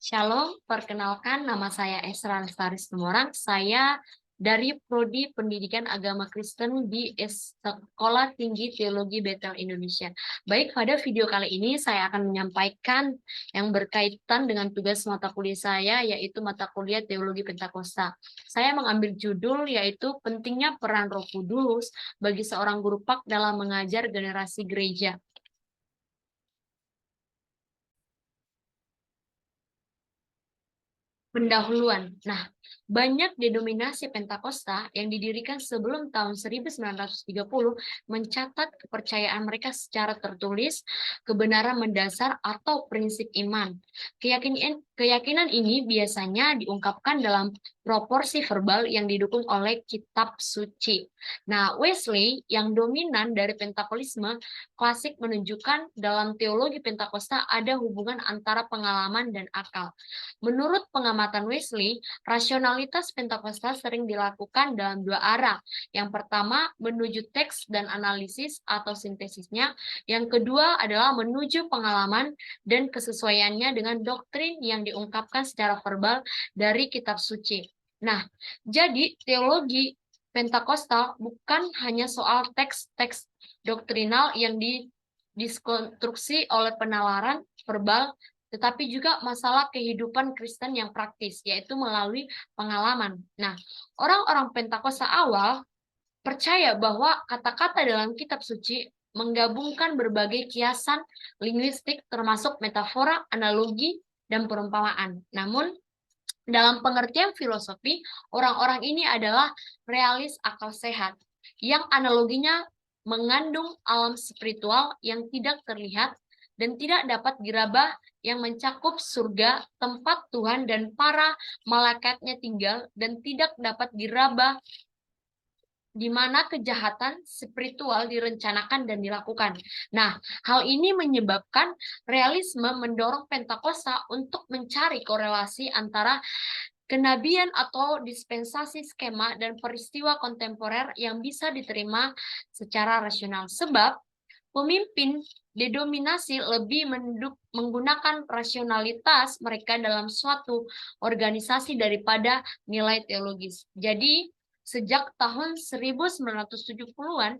Shalom, perkenalkan nama saya Esra Lestaris Tumorang. Saya dari Prodi Pendidikan Agama Kristen di Sekolah Tinggi Teologi Betel Indonesia. Baik, pada video kali ini saya akan menyampaikan yang berkaitan dengan tugas mata kuliah saya, yaitu mata kuliah Teologi Pentakosta. Saya mengambil judul yaitu pentingnya peran Roh Kudus bagi seorang guru PAK dalam mengajar generasi gereja. Pendahuluan. Nah, banyak denominasi Pentakosta yang didirikan sebelum tahun 1930 mencatat kepercayaan mereka secara tertulis, kebenaran mendasar atau prinsip iman. Keyakinan ini biasanya diungkapkan dalam proporsi verbal yang didukung oleh kitab suci. Nah, Wesley yang dominan dari Pentakolisme klasik menunjukkan dalam teologi Pentakosta ada hubungan antara pengalaman dan akal. Menurut pengamatan Wesley, rasionalitas Pentakosta sering dilakukan dalam dua arah. Yang pertama, menuju teks dan analisis atau sintesisnya. Yang kedua adalah menuju pengalaman dan kesesuaiannya dengan doktrin yang diungkapkan secara verbal dari kitab suci. Nah, jadi teologi Pentakosta bukan hanya soal teks-teks doktrinal yang didiskonstruksi oleh penalaran verbal, tetapi juga masalah kehidupan Kristen yang praktis, yaitu melalui pengalaman. Nah, orang-orang Pentakosta awal percaya bahwa kata-kata dalam kitab suci menggabungkan berbagai kiasan linguistik termasuk metafora, analogi, dan perumpamaan. Namun, dalam pengertian filosofi, orang-orang ini adalah realis akal sehat, yang analoginya mengandung alam spiritual yang tidak terlihat dan tidak dapat diraba, yang mencakup surga, tempat Tuhan dan para malaikatnya tinggal, dan tidak dapat diraba, di mana kejahatan spiritual direncanakan dan dilakukan. Nah, hal ini menyebabkan realisme mendorong Pentakosta untuk mencari korelasi antara kenabian atau dispensasi skema dan peristiwa kontemporer yang bisa diterima secara rasional. Sebab pemimpin didominasi lebih menggunakan rasionalitas mereka dalam suatu organisasi daripada nilai teologis. Jadi, sejak tahun 1970-an,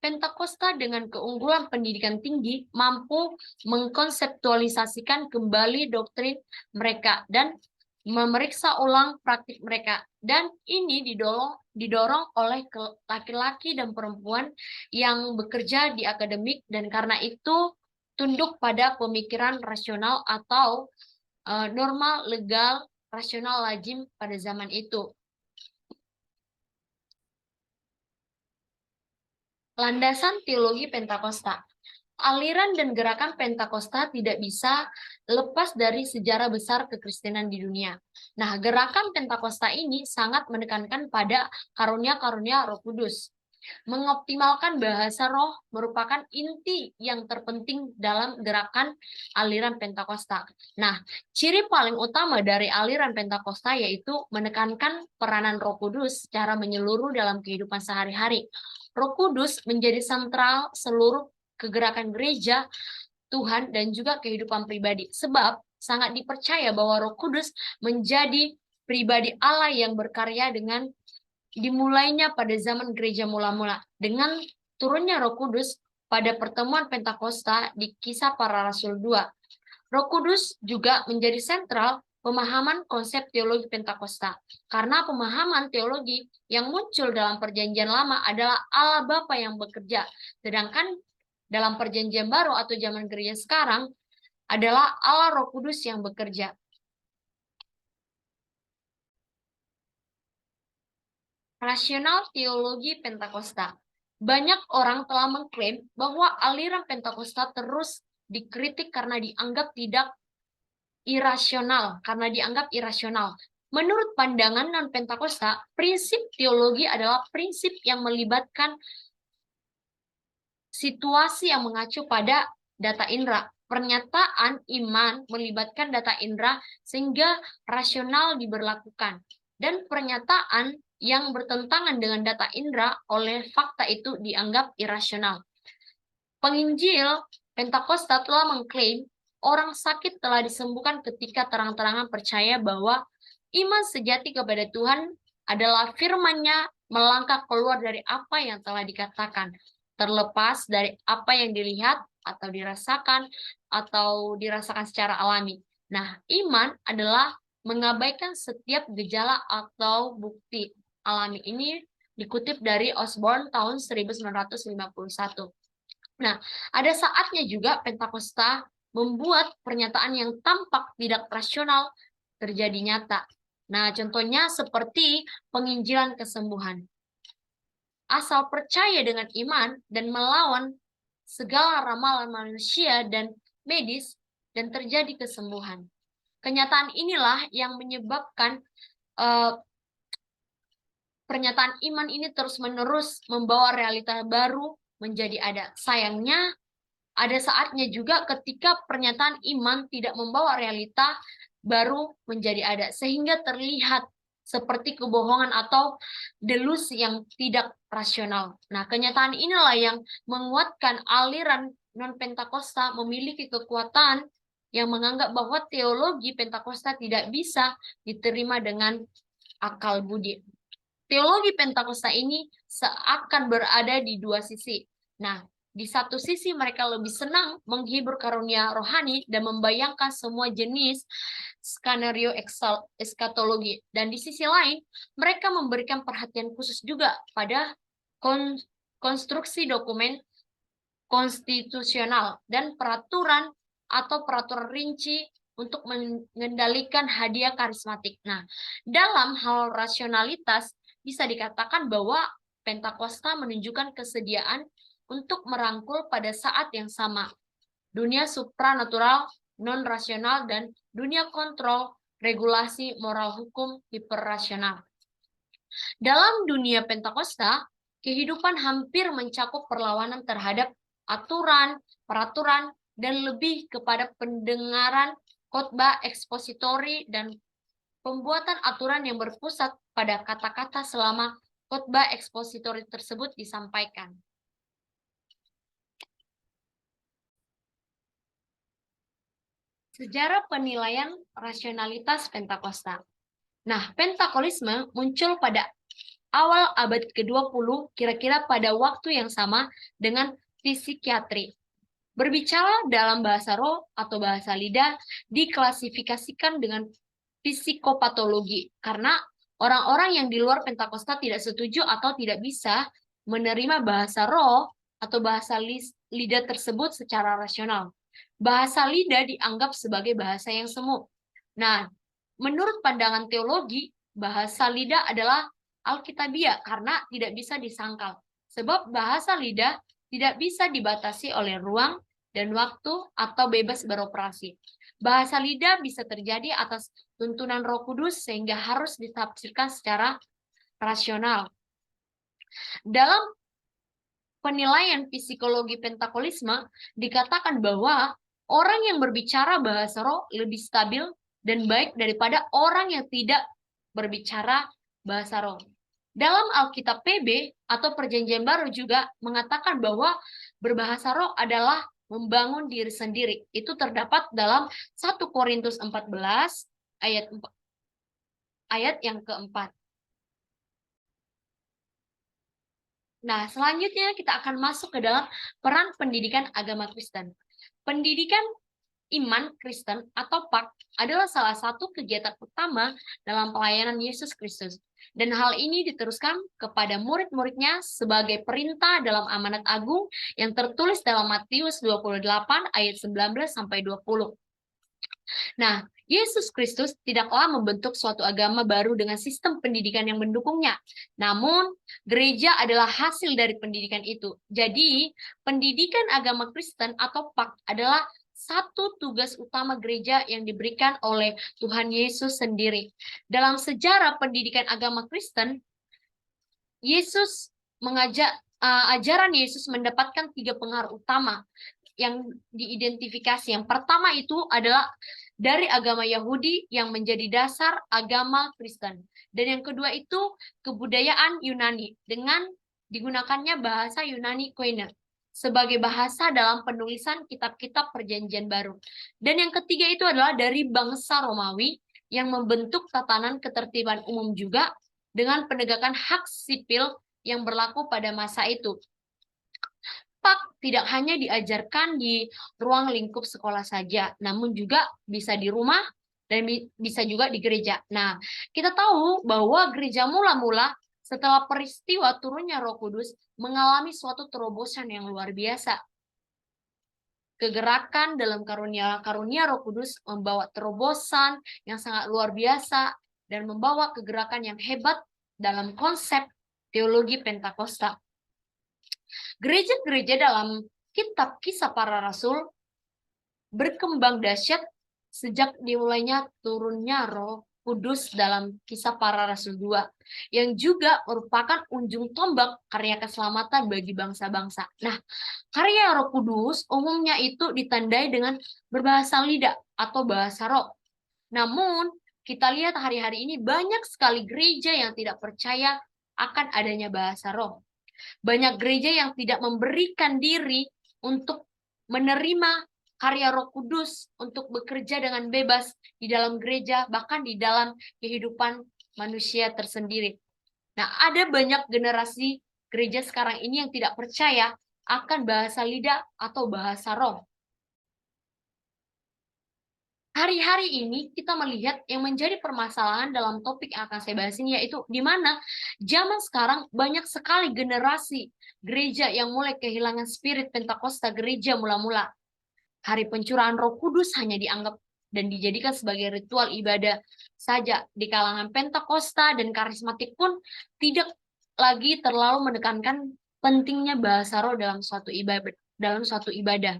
Pentakosta dengan keunggulan pendidikan tinggi mampu mengkonseptualisasikan kembali doktrin mereka dan memeriksa ulang praktik mereka, dan ini didorong oleh laki-laki dan perempuan yang bekerja di akademik, dan karena itu tunduk pada pemikiran rasional atau norma legal rasional lazim pada zaman itu. Landasan teologi Pentakosta. Aliran dan gerakan Pentakosta tidak bisa lepas dari sejarah besar kekristenan di dunia. Nah, gerakan Pentakosta ini sangat menekankan pada karunia-karunia Roh Kudus. Mengoptimalkan bahasa roh merupakan inti yang terpenting dalam gerakan aliran Pentakosta. Nah, ciri paling utama dari aliran Pentakosta yaitu menekankan peranan Roh Kudus secara menyeluruh dalam kehidupan sehari-hari. Roh Kudus menjadi sentral seluruh kegerakan gereja, Tuhan, dan juga kehidupan pribadi. Sebab sangat dipercaya bahwa Roh Kudus menjadi pribadi Allah yang berkarya dengan dimulainya pada zaman gereja mula-mula. Dengan turunnya Roh Kudus pada pertemuan Pentakosta di Kisah Para Rasul 2. Roh Kudus juga menjadi sentral pemahaman konsep teologi Pentakosta. Karena pemahaman teologi yang muncul dalam Perjanjian Lama adalah Allah Bapa yang bekerja. Sedangkan dalam Perjanjian Baru atau zaman gereja sekarang adalah Allah Roh Kudus yang bekerja. Rasional teologi Pentakosta. Banyak orang telah mengklaim bahwa aliran Pentakosta terus dikritik karena dianggap irasional. Menurut pandangan non-Pentakosta, prinsip teologi adalah prinsip yang melibatkan situasi yang mengacu pada data indera. Pernyataan iman melibatkan data indera sehingga rasional diberlakukan. Dan pernyataan yang bertentangan dengan data indera oleh fakta itu dianggap irasional. Penginjil Pentakosta telah mengklaim orang sakit telah disembuhkan ketika terang-terangan percaya bahwa iman sejati kepada Tuhan adalah firman-Nya melangkah keluar dari apa yang telah dikatakan, terlepas dari apa yang dilihat atau dirasakan secara alami. Nah, iman adalah mengabaikan setiap gejala atau bukti alami. Ini dikutip dari Osborne tahun 1951. Nah, ada saatnya juga Pentakosta membuat pernyataan yang tampak tidak rasional terjadi nyata. Nah, contohnya seperti penginjilan kesembuhan. Asal percaya dengan iman dan melawan segala ramalan manusia dan medis dan terjadi kesembuhan. Kenyataan inilah yang menyebabkan pernyataan iman ini terus-menerus membawa realita baru menjadi ada. Sayangnya, ada saatnya juga ketika pernyataan iman tidak membawa realita baru menjadi ada, sehingga terlihat seperti kebohongan atau delusi yang tidak rasional. Nah, kenyataan inilah yang menguatkan aliran non-Pentakosta memiliki kekuatan yang menganggap bahwa teologi Pentakosta tidak bisa diterima dengan akal budi. Teologi Pentakosta ini seakan berada di dua sisi. Nah, di satu sisi mereka lebih senang menghibur karunia rohani dan membayangkan semua jenis skenario eskatologi. Dan di sisi lain, mereka memberikan perhatian khusus juga pada konstruksi dokumen konstitusional dan peraturan atau peraturan rinci untuk mengendalikan hadiah karismatik. Nah, dalam hal rasionalitas, bisa dikatakan bahwa Pentakosta menunjukkan kesediaan untuk merangkul pada saat yang sama dunia supranatural, non-rasional, dan dunia kontrol, regulasi, moral hukum, hiperrasional. Dalam dunia Pentakosta, kehidupan hampir mencakup perlawanan terhadap aturan, peraturan, dan lebih kepada pendengaran khotbah ekspositori dan pembuatan aturan yang berpusat pada kata-kata selama khotbah ekspositori tersebut disampaikan. Sejarah penilaian rasionalitas Pentakosta. Nah, Pentakolisme muncul pada awal abad ke-20, kira-kira pada waktu yang sama dengan psikiatri. Berbicara dalam bahasa roh atau bahasa lidah diklasifikasikan dengan psikopatologi, karena orang-orang yang di luar Pentakosta tidak setuju atau tidak bisa menerima bahasa roh atau bahasa lidah tersebut secara rasional. Bahasa lidah dianggap sebagai bahasa yang semu. Nah, menurut pandangan teologi, bahasa lidah adalah alkitabiah karena tidak bisa disangkal. Sebab bahasa lidah tidak bisa dibatasi oleh ruang dan waktu atau bebas beroperasi. Bahasa lidah bisa terjadi atas tuntunan Roh Kudus sehingga harus ditafsirkan secara rasional. Dalam penilaian psikologi Pentakolisme dikatakan bahwa orang yang berbicara bahasa roh lebih stabil dan baik daripada orang yang tidak berbicara bahasa roh. Dalam Alkitab PB atau Perjanjian Baru juga mengatakan bahwa berbahasa roh adalah membangun diri sendiri. Itu terdapat dalam 1 Korintus 14 ayat yang keempat. Nah, selanjutnya kita akan masuk ke dalam peran pendidikan agama Kristen. Pendidikan iman Kristen atau PAK adalah salah satu kegiatan utama dalam pelayanan Yesus Kristus. Dan hal ini diteruskan kepada murid-muridnya sebagai perintah dalam amanat agung yang tertulis dalam Matius 28 ayat 19-20. Nah, Yesus Kristus tidaklah membentuk suatu agama baru dengan sistem pendidikan yang mendukungnya. Namun, gereja adalah hasil dari pendidikan itu. Jadi, pendidikan agama Kristen atau PAK adalah satu tugas utama gereja yang diberikan oleh Tuhan Yesus sendiri. Dalam sejarah pendidikan agama Kristen, ajaran Yesus mendapatkan 3 pengaruh utama yang diidentifikasi. Yang pertama itu adalah dari agama Yahudi yang menjadi dasar agama Kristen. Dan yang kedua itu kebudayaan Yunani dengan digunakannya bahasa Yunani Koine. sebagai bahasa dalam penulisan kitab-kitab Perjanjian Baru. Dan yang ketiga itu adalah dari bangsa Romawi yang membentuk tatanan ketertiban umum juga dengan penegakan hak sipil yang berlaku pada masa itu. Pak tidak hanya diajarkan di ruang lingkup sekolah saja, namun juga bisa di rumah dan bisa juga di gereja. Nah, kita tahu bahwa gereja mula-mula setelah peristiwa turunnya Roh Kudus mengalami suatu terobosan yang luar biasa. Kegerakan dalam karunia Roh Kudus membawa terobosan yang sangat luar biasa dan membawa kegerakan yang hebat dalam konsep teologi Pentakosta. Gereja-gereja dalam kitab Kisah Para Rasul berkembang dahsyat sejak dimulainya turunnya Roh Kudus dalam Kisah Para Rasul 2, yang juga merupakan ujung tombak karya keselamatan bagi bangsa-bangsa. Nah, karya Roh Kudus umumnya itu ditandai dengan berbahasa lidah atau bahasa roh. Namun, kita lihat hari-hari ini banyak sekali gereja yang tidak percaya akan adanya bahasa roh. Banyak gereja yang tidak memberikan diri untuk menerima karya Roh Kudus untuk bekerja dengan bebas di dalam gereja, bahkan di dalam kehidupan manusia tersendiri. Nah, ada banyak generasi gereja sekarang ini yang tidak percaya akan bahasa lidah atau bahasa roh. Hari-hari ini kita melihat yang menjadi permasalahan dalam topik yang akan saya bahas ini, yaitu di mana zaman sekarang banyak sekali generasi gereja yang mulai kehilangan spirit Pentakosta gereja mula-mula. Hari pencurahan Roh Kudus hanya dianggap dan dijadikan sebagai ritual ibadah saja. Di kalangan Pentakosta dan karismatik pun tidak lagi terlalu menekankan pentingnya bahasa roh dalam suatu ibadah.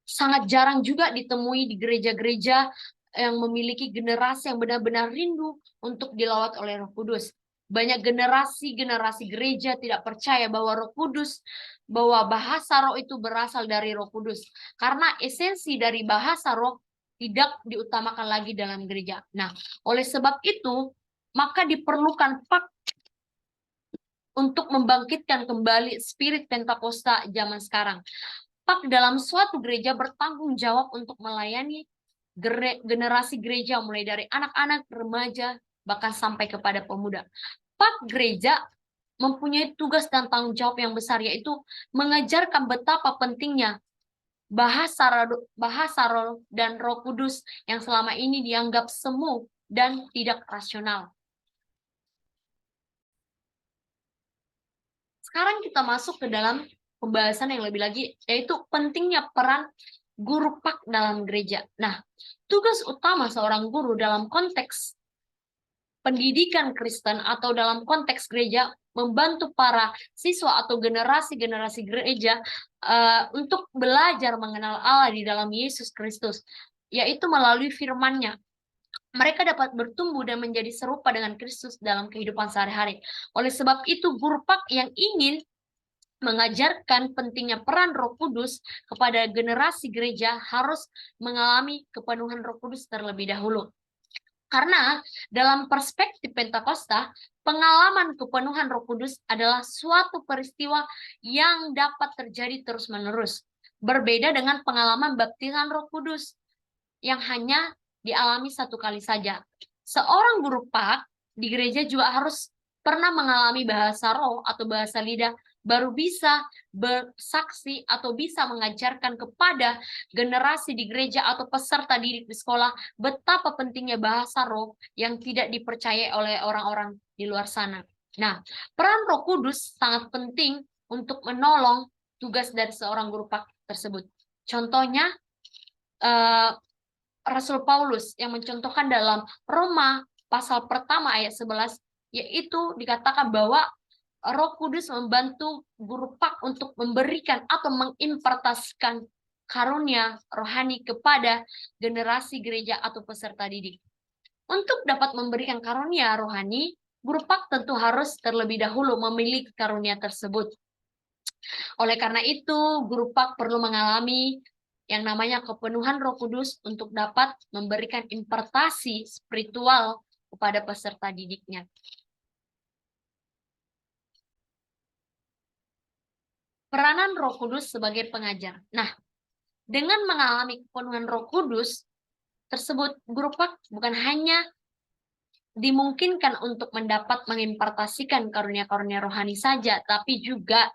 Sangat jarang juga ditemui di gereja-gereja yang memiliki generasi yang benar-benar rindu untuk dilawat oleh Roh Kudus. Banyak generasi-generasi gereja tidak percaya bahwa Roh Kudus, bahwa bahasa roh itu berasal dari Roh Kudus. Karena esensi dari bahasa roh tidak diutamakan lagi dalam gereja. Nah, oleh sebab itu, maka diperlukan untuk membangkitkan kembali spirit Pentakosta zaman sekarang. Dalam suatu gereja bertanggung jawab untuk melayani generasi gereja mulai dari anak-anak, remaja, bahkan sampai kepada pemuda. Gereja mempunyai tugas dan tanggung jawab yang besar, yaitu mengajarkan betapa pentingnya bahasa roh dan Roh Kudus yang selama ini dianggap semu dan tidak rasional. Sekarang kita masuk ke dalam pembahasan yang lebih lagi, yaitu pentingnya peran guru pak dalam gereja. Nah, tugas utama seorang guru dalam konteks pendidikan Kristen atau dalam konteks gereja membantu para siswa atau generasi-generasi gereja untuk belajar mengenal Allah di dalam Yesus Kristus, yaitu melalui firman-Nya. Mereka dapat bertumbuh dan menjadi serupa dengan Kristus dalam kehidupan sehari-hari. Oleh sebab itu, guru pak yang ingin mengajarkan pentingnya peran Roh Kudus kepada generasi gereja harus mengalami kepenuhan Roh Kudus terlebih dahulu. Karena dalam perspektif Pentakosta, pengalaman kepenuhan Roh Kudus adalah suatu peristiwa yang dapat terjadi terus-menerus. Berbeda dengan pengalaman baptisan Roh Kudus yang hanya dialami satu kali saja. Seorang guru pak di gereja juga harus pernah mengalami bahasa roh atau bahasa lidah, baru bisa bersaksi atau bisa mengajarkan kepada generasi di gereja atau peserta didik di sekolah betapa pentingnya bahasa roh yang tidak dipercaya oleh orang-orang di luar sana. Nah, peran Roh Kudus sangat penting untuk menolong tugas dari seorang guru pak tersebut. Contohnya, Rasul Paulus yang mencontohkan dalam Roma pasal pertama ayat 11, yaitu dikatakan bahwa Roh Kudus membantu guru pak untuk memberikan atau mengimpartasikan karunia rohani kepada generasi gereja atau peserta didik. Untuk dapat memberikan karunia rohani, guru pak tentu harus terlebih dahulu memiliki karunia tersebut. Oleh karena itu, guru pak perlu mengalami yang namanya kepenuhan Roh Kudus untuk dapat memberikan impartasi spiritual kepada peserta didiknya. Peranan Roh Kudus sebagai pengajar. Nah, dengan mengalami kepenuhan Roh Kudus tersebut, guru pak bukan hanya dimungkinkan untuk mendapat mengimpartasikan karunia-karunia rohani saja, tapi juga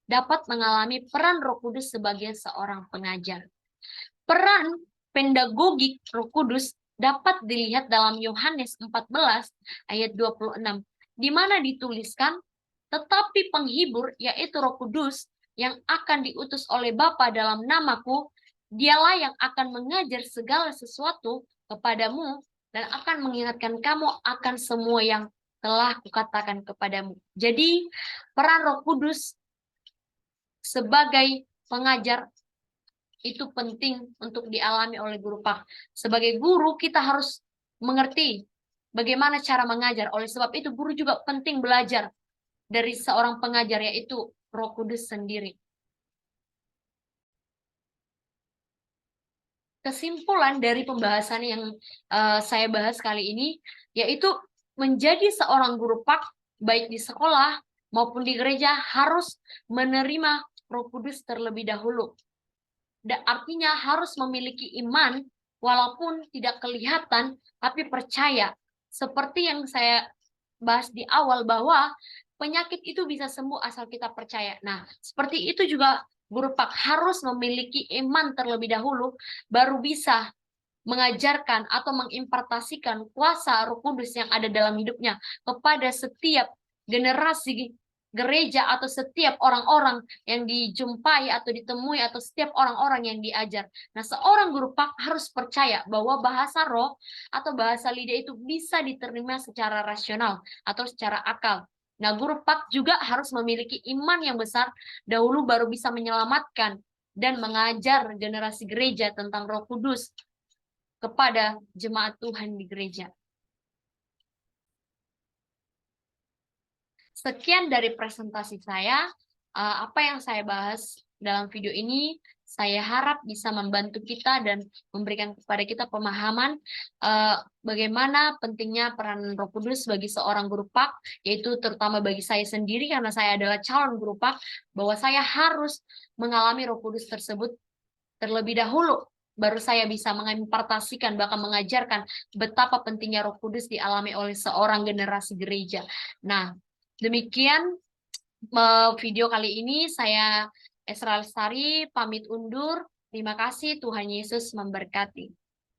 dapat mengalami peran Roh Kudus sebagai seorang pengajar. Peran pedagogik Roh Kudus dapat dilihat dalam Yohanes 14 ayat 26, di mana dituliskan, tetapi penghibur, yaitu Roh Kudus, yang akan diutus oleh Bapa dalam namaku, dialah yang akan mengajar segala sesuatu kepadamu dan akan mengingatkan kamu akan semua yang telah kukatakan kepadamu. Jadi, peran Roh Kudus sebagai pengajar itu penting untuk dialami oleh guru pak. Sebagai guru, kita harus mengerti bagaimana cara mengajar. Oleh sebab itu, guru juga penting belajar dari seorang pengajar, yaitu Roh Kudus sendiri. Kesimpulan dari pembahasan yang saya bahas kali ini, yaitu menjadi seorang guru pak, baik di sekolah maupun di gereja, harus menerima Roh Kudus terlebih dahulu. Artinya harus memiliki iman, walaupun tidak kelihatan, tapi percaya. Seperti yang saya bahas di awal, bahwa penyakit itu bisa sembuh asal kita percaya. Nah, seperti itu juga guru pak harus memiliki iman terlebih dahulu, baru bisa mengajarkan atau mengimpartasikan kuasa Roh Kudus yang ada dalam hidupnya kepada setiap generasi gereja atau setiap orang-orang yang dijumpai atau ditemui atau setiap orang-orang yang diajar. Nah, seorang guru pak harus percaya bahwa bahasa roh atau bahasa lidah itu bisa diterima secara rasional atau secara akal. Nah, guru pak juga harus memiliki iman yang besar dahulu, baru bisa menyelamatkan dan mengajar generasi gereja tentang Roh Kudus kepada jemaat Tuhan di gereja. Sekian dari presentasi saya. Apa yang saya bahas dalam video ini, saya harap bisa membantu kita dan memberikan kepada kita pemahaman bagaimana pentingnya peran Roh Kudus bagi seorang guru pak, yaitu terutama bagi saya sendiri karena saya adalah calon guru pak, bahwa saya harus mengalami Roh Kudus tersebut terlebih dahulu, baru saya bisa mengimpartasikan, bahkan mengajarkan betapa pentingnya Roh Kudus dialami oleh seorang generasi gereja. Nah, demikian video kali ini. Saya Esra Lestari pamit undur. Terima kasih, Tuhan Yesus memberkati.